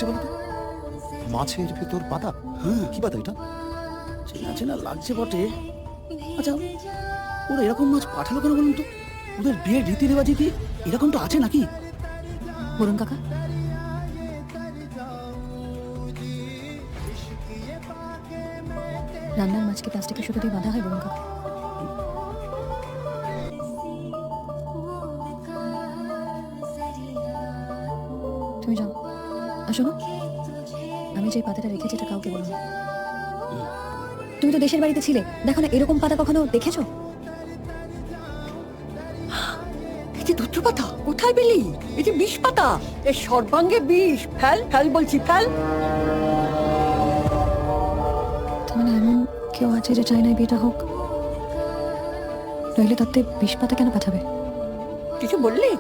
লাগছে বলো তো? মাছের ভেতর পাতা? কি পাতা এটা? চেনা চেনা লাগছে বটে। আচ্ছা, ওরা এরকম মাছ পাঠালো কেন বলুন তো? ওদের বিয়ের রীতি রেওয়াজে কি এরকমটা আছে নাকি? বরুণ কাকা, রান্নার মাছকে প্লাস্টিকের সুতো দিয়ে বাঁধা হয় বরুণ কাকা। তুমি যাও। আর শোনো, আমি যে পাতাটা রেখেছি এটা কাউকে বলো না। তুমি তো দেশের বাড়িতে ছিলে, দেখো না এরকম পাতা কখনো দেখেছো? এই যে ধুত্র পাতা কোথায় পেলি? এই যে বিষ পাতা, এর সর্বাঙ্গে বিষ। ফেল ফেল বলছি, ফেল। তার মানে এমন কেউ আছে যে চায় না এই বিয়েটা হোক? নইলে তাতে বিষ পাতা কেন পাঠাবে? কিছু বললি?